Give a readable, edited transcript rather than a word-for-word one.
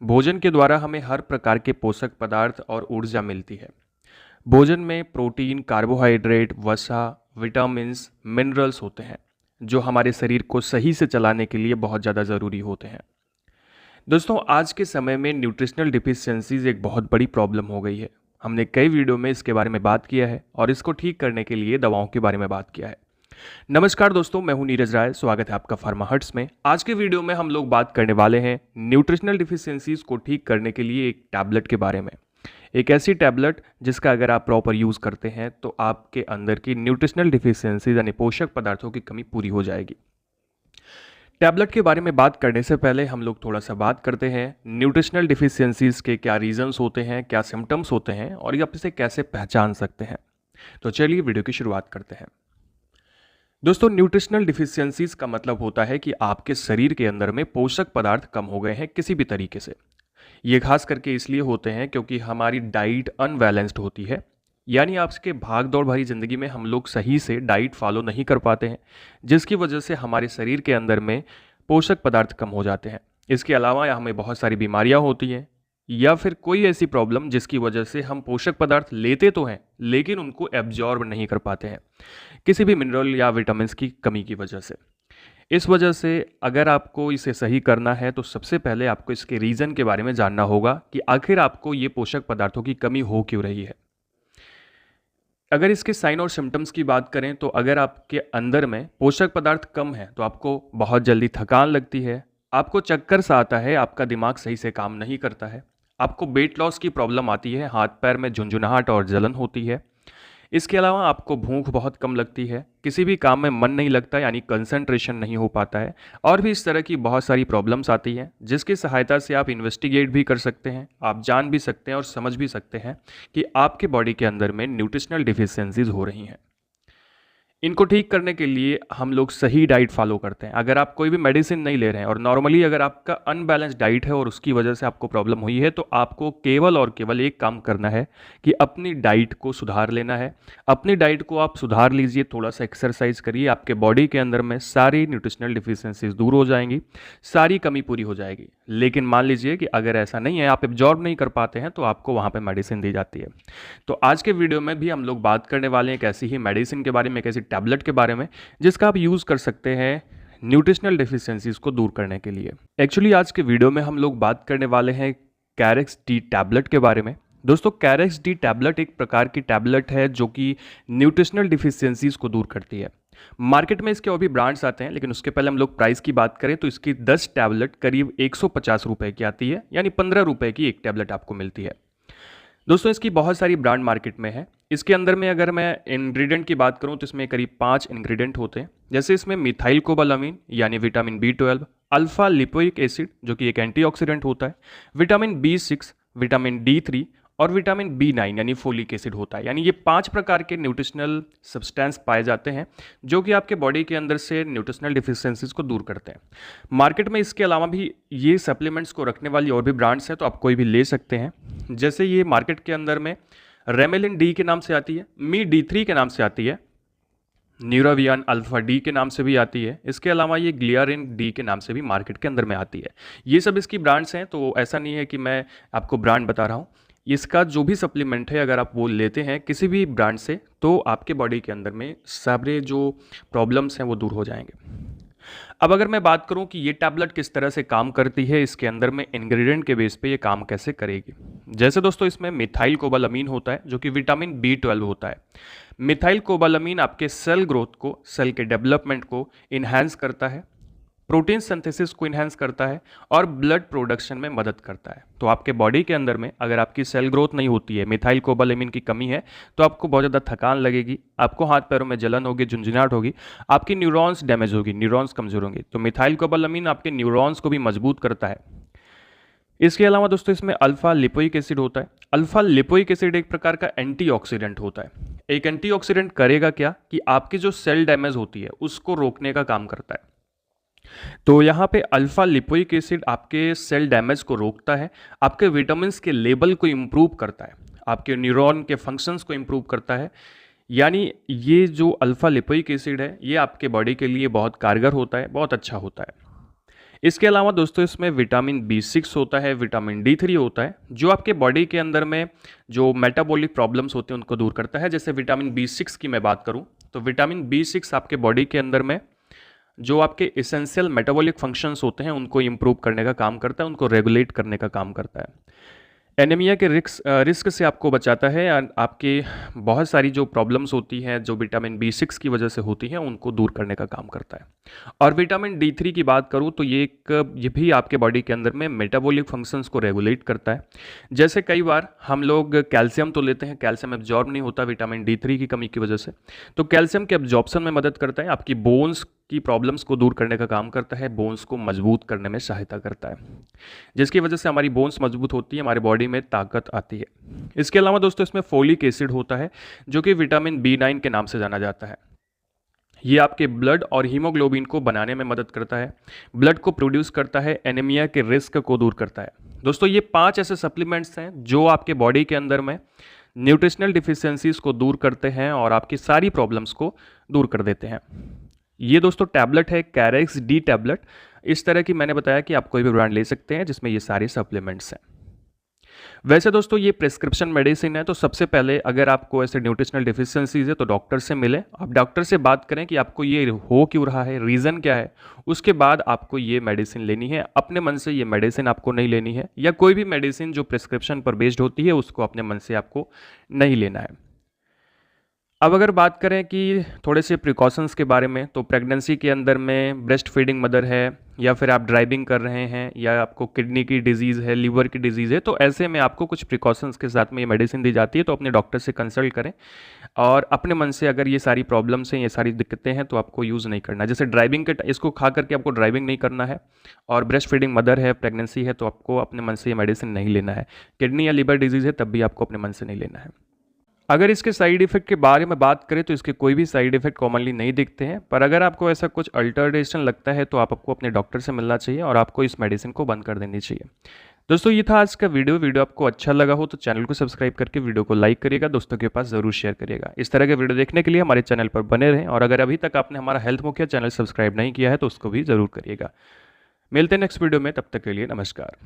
भोजन के द्वारा हमें हर प्रकार के पोषक पदार्थ और ऊर्जा मिलती है। भोजन में प्रोटीन, कार्बोहाइड्रेट, वसा, विटामिन्स, मिनरल्स होते हैं जो हमारे शरीर को सही से चलाने के लिए बहुत ज़्यादा ज़रूरी होते हैं। दोस्तों, आज के समय में न्यूट्रिशनल डिफिशियंसीज एक बहुत बड़ी प्रॉब्लम हो गई है। हमने कई वीडियो में इसके बारे में बात किया है और इसको ठीक करने के लिए दवाओं के बारे में बात किया है। नमस्कार दोस्तों, मैं हूं नीरज राय। स्वागत है आपका फार्मा हर्ट्स में। आज के वीडियो में हम लोग बात करने वाले हैं न्यूट्रिशनल डिफिशियंसीज को ठीक करने के लिए एक टैबलेट के बारे में। एक ऐसी टैबलेट जिसका अगर आप प्रॉपर यूज़ करते हैं तो आपके अंदर की न्यूट्रिशनल डिफिशियंसीज यानी पोषक पदार्थों की कमी पूरी हो जाएगी। टैबलेट के बारे में बात करने से पहले हम लोग थोड़ा सा बात करते हैं न्यूट्रिशनल डिफिशियंसीज के क्या रीजंस होते हैं, क्या सिम्टम्स होते हैं और ये आप इसे कैसे पहचान सकते हैं। तो चलिए वीडियो की शुरुआत करते हैं। दोस्तों, न्यूट्रिशनल डिफिशियंसीज का मतलब होता है कि आपके शरीर के अंदर में पोषक पदार्थ कम हो गए हैं किसी भी तरीके से। ये खास करके इसलिए होते हैं क्योंकि हमारी डाइट अनबैलेंस्ड होती है, यानी आपके भाग दौड़ भरी ज़िंदगी में हम लोग सही से डाइट फॉलो नहीं कर पाते हैं, जिसकी वजह से हमारे शरीर के अंदर में पोषक पदार्थ कम हो जाते हैं। इसके अलावा हमें बहुत सारी बीमारियां होती हैं या फिर कोई ऐसी प्रॉब्लम जिसकी वजह से हम पोषक पदार्थ लेते तो हैं लेकिन उनको एब्जॉर्ब नहीं कर पाते हैं किसी भी मिनरल या विटामिन की कमी की वजह से। इस वजह से अगर आपको इसे सही करना है तो सबसे पहले आपको इसके रीज़न के बारे में जानना होगा कि आखिर आपको ये पोषक पदार्थों की कमी हो क्यों रही है। अगर इसके साइन और सिम्टम्स की बात करें तो अगर आपके अंदर में पोषक पदार्थ कम है तो आपको बहुत जल्दी थकान लगती है, आपको चक्कर सा आता है, आपका दिमाग सही से काम नहीं करता है, आपको वेट लॉस की प्रॉब्लम आती है, हाथ पैर में झुंझुनाहट और जलन होती है। इसके अलावा आपको भूख बहुत कम लगती है, किसी भी काम में मन नहीं लगता यानी कंसंट्रेशन नहीं हो पाता है और भी इस तरह की बहुत सारी प्रॉब्लम्स आती हैं जिसकी सहायता से आप इन्वेस्टिगेट भी कर सकते हैं, आप जान भी सकते हैं और समझ भी सकते हैं कि आपके बॉडी के अंदर में न्यूट्रिशनल डिफिशियंसीज हो रही हैं। इनको ठीक करने के लिए हम लोग सही डाइट फॉलो करते हैं। अगर आप कोई भी मेडिसिन नहीं ले रहे हैं और नॉर्मली अगर आपका अनबैलेंस डाइट है और उसकी वजह से आपको प्रॉब्लम हुई है तो आपको केवल और केवल एक काम करना है कि अपनी डाइट को सुधार लेना है। अपनी डाइट को आप सुधार लीजिए, थोड़ा सा एक्सरसाइज करिए, आपके बॉडी के अंदर में सारी न्यूट्रिशनल डिफिशियंसीज दूर हो जाएंगी, सारी कमी पूरी हो जाएगी। लेकिन मान लीजिए कि अगर ऐसा नहीं है, आप एब्जॉर्ब नहीं कर पाते हैं तो आपको वहाँ पर मेडिसिन दी जाती है। तो आज के वीडियो में भी हम लोग बात करने वाले हैं एक ऐसी ही मेडिसिन के बारे में, एक ऐसी टैबलेट के बारे में जिसका आप यूज़ कर सकते हैं न्यूट्रिशनल डिफिशियंसीज को दूर करने के लिए। एक्चुअली आज के वीडियो में हम लोग बात करने वाले हैं कैरेक्स डी टैबलेट के बारे में। दोस्तों, कैरेक्स डी टैबलेट एक प्रकार की टैबलेट है जो कि न्यूट्रिशनल डिफिशियंसीज को दूर करती है। मार्केट में इसके और भी ब्रांड्स आते हैं, लेकिन उसके पहले हम लोग प्राइस की बात करें तो इसकी 10 टैबलेट करीब 150 रुपए की आती है, यानी 15 रुपए की एक टैबलेट आपको मिलती है। दोस्तों, इसकी बहुत सारी ब्रांड मार्केट में है। इसके अंदर में अगर मैं इंग्रेडिएंट की बात करूं तो इसमें करीब 5 इंग्रेडिएंट होते हैं। जैसे इसमें मिथाइल कोबालामीन यानी vitamin B12, alpha lipoic acid जो कि एक एंटीऑक्सीडेंट होता है, विटामिन B6, विटामिन D3 और विटामिन B9 यानी फोलिक एसिड होता है। यानी ये 5 प्रकार के न्यूट्रिशनल सब्सटेंस पाए जाते हैं जो कि आपके बॉडी के अंदर से न्यूट्रिशनल डिफिशियंसीज को दूर करते हैं। मार्केट में इसके अलावा भी ये सप्लीमेंट्स को रखने वाली और भी ब्रांड्स हैं, तो आप कोई भी ले सकते हैं। जैसे ये मार्केट के अंदर में रेमेलिन डी के नाम से आती है, मी D3 के नाम से आती है, न्यूरावियन अल्फा डी के नाम से भी आती है। इसके अलावा ये ग्लियारिन डी के नाम से भी मार्केट के अंदर में आती है। ये सब इसकी ब्रांड्स हैं, तो ऐसा नहीं है कि मैं आपको ब्रांड बता रहा हूँ। इसका जो भी सप्लीमेंट है अगर आप वो लेते हैं किसी भी ब्रांड से तो आपके बॉडी के अंदर में सारे जो प्रॉब्लम्स हैं वो दूर हो जाएंगे। अब अगर मैं बात करूं कि ये टैबलेट किस तरह से काम करती है, इसके अंदर में इंग्रेडिएंट के बेस पे ये काम कैसे करेगी। जैसे दोस्तों, इसमें मिथाइल कोबालामीन होता है जो कि विटामिन B12 होता है। मिथाइल कोबालामीन आपके सेल ग्रोथ को, सेल के डेवलपमेंट को इन्हांस करता है, प्रोटीन सिंथेसिस को इन्हांस करता है और ब्लड प्रोडक्शन में मदद करता है। तो आपके बॉडी के अंदर में अगर आपकी सेल ग्रोथ नहीं होती है, मिथाइल कोबालामीन की कमी है, तो आपको बहुत ज़्यादा थकान लगेगी, आपको हाथ पैरों में जलन होगी, झुंझुनाहट होगी, आपकी न्यूरॉन्स डैमेज होगी, न्यूरॉन्स कमजोर होंगे। तो मिथाइल कोबालामीन आपके न्यूरॉन्स को भी मजबूत करता है। इसके अलावा दोस्तों, इसमें अल्फा लिपोइक एसिड होता है। अल्फा लिपोइक एसिड एक प्रकार का एंटीऑक्सीडेंट होता है। एक एंटीऑक्सीडेंट करेगा क्या कि आपकी जो सेल डैमेज होती है उसको रोकने का काम करता है। तो यहाँ पे अल्फा लिपोइक एसिड आपके सेल डैमेज को रोकता है, आपके विटामिन्स के लेवल को इम्प्रूव करता है, आपके न्यूरॉन के फंक्शंस को इम्प्रूव करता है। यानी ये जो अल्फा लिपोइक एसिड है ये आपके बॉडी के लिए बहुत कारगर होता है, बहुत अच्छा होता है। इसके अलावा दोस्तों इसमें विटामिन B6 होता है, विटामिन D3 होता है, जो आपके बॉडी के अंदर में जो मेटाबॉलिक प्रॉब्लम्स होते हैं उनको दूर करता है। जैसे विटामिन B6 की मैं बात करूं तो विटामिन B6 आपके बॉडी के अंदर में जो आपके इसेंशियल मेटाबॉलिक फंक्शंस होते हैं उनको इम्प्रूव करने का काम करता है, उनको रेगुलेट करने का काम करता है। एनीमिया के रिस्क से आपको बचाता है। आपके बहुत सारी जो प्रॉब्लम्स होती हैं जो विटामिन B6 की वजह से होती हैं उनको दूर करने का काम करता है। और विटामिन D3 की बात करूँ तो ये भी आपके बॉडी के अंदर में मेटाबॉलिक फंक्शंस को रेगुलेट करता है। जैसे कई बार हम लोग कैल्शियम तो लेते हैं, कैल्शियम एब्जॉर्ब नहीं होता विटामिन D3 की कमी की वजह से, तो कैल्शियम के एब्जॉर्प्शन में मदद करता है, आपकी बोन्स की प्रॉब्लम्स को दूर करने का काम करता है, बोन्स को मजबूत करने में सहायता करता है, जिसकी वजह से हमारी बोन्स मजबूत होती है, हमारी बॉडी में ताकत आती है। इसके अलावा दोस्तों इसमें फोलिक एसिड होता है जो कि विटामिन B9 के नाम से जाना जाता है। ये आपके ब्लड और हीमोग्लोबिन को बनाने में मदद करता है, ब्लड को प्रोड्यूस करता है, एनीमिया के रिस्क को दूर करता है। दोस्तों ये 5 ऐसे सप्लीमेंट्स हैं जो आपके बॉडी के अंदर में न्यूट्रिशनल डिफिशियंसीज को दूर करते हैं और आपकी सारी प्रॉब्लम्स को दूर कर देते हैं। ये दोस्तों टैबलेट है कैरेक्स D टैबलेट। इस तरह की मैंने बताया कि आप कोई भी ब्रांड ले सकते हैं जिसमें ये सारे सप्लीमेंट्स हैं। वैसे दोस्तों ये प्रिस्क्रिप्शन मेडिसिन है, तो सबसे पहले अगर आपको ऐसे न्यूट्रिशनल डिफिशियंसीज है तो डॉक्टर से मिलें, आप डॉक्टर से बात करें कि आपको ये हो क्यों रहा है, रीज़न क्या है, उसके बाद आपको ये मेडिसिन लेनी है। अपने मन से ये मेडिसिन आपको नहीं लेनी है, या कोई भी मेडिसिन जो प्रिस्क्रिप्शन पर बेस्ड होती है उसको अपने मन से आपको नहीं लेना है। अब अगर बात करें कि थोड़े से प्रिकॉशंस के बारे में, तो प्रेगनेंसी के अंदर में ब्रेस्ट फीडिंग मदर है, या फिर आप ड्राइविंग कर रहे हैं, या आपको किडनी की डिजीज़ है, लीवर की डिजीज़ है, तो ऐसे में आपको कुछ प्रिकॉशंस के साथ में ये मेडिसिन दी जाती है। तो अपने डॉक्टर से कंसल्ट करें और अपने मन से अगर ये सारी प्रॉब्लम्स हैं, ये सारी दिक्कतें हैं, तो आपको यूज़ नहीं करना। जैसे ड्राइविंग के इसको खा करके आपको ड्राइविंग नहीं करना है, और ब्रेस्ट फीडिंग मदर है, प्रेगनेंसी है, तो आपको अपने मन से ये मेडिसिन नहीं लेना है। किडनी या लीवर डिजीज़ है तब भी आपको अपने मन से नहीं लेना है। अगर इसके साइड इफेक्ट के बारे में बात करें तो इसके कोई भी साइड इफेक्ट कॉमनली नहीं दिखते हैं, पर अगर आपको ऐसा कुछ अल्टरनेशन लगता है तो आपको अपने डॉक्टर से मिलना चाहिए और आपको इस मेडिसिन को बंद कर देनी चाहिए। दोस्तों ये था आज का वीडियो आपको अच्छा लगा हो तो चैनल को सब्सक्राइब करके वीडियो को लाइक करिएगा, दोस्तों के पास ज़रूर शेयर करिएगा। इस तरह के वीडियो देखने के लिए हमारे चैनल पर बने रहें, और अगर अभी तक आपने हमारा हेल्थ मुखिया चैनल सब्सक्राइब नहीं किया है तो उसको भी ज़रूर करिएगा। मिलते हैं नेक्स्ट वीडियो में, तब तक के लिए नमस्कार।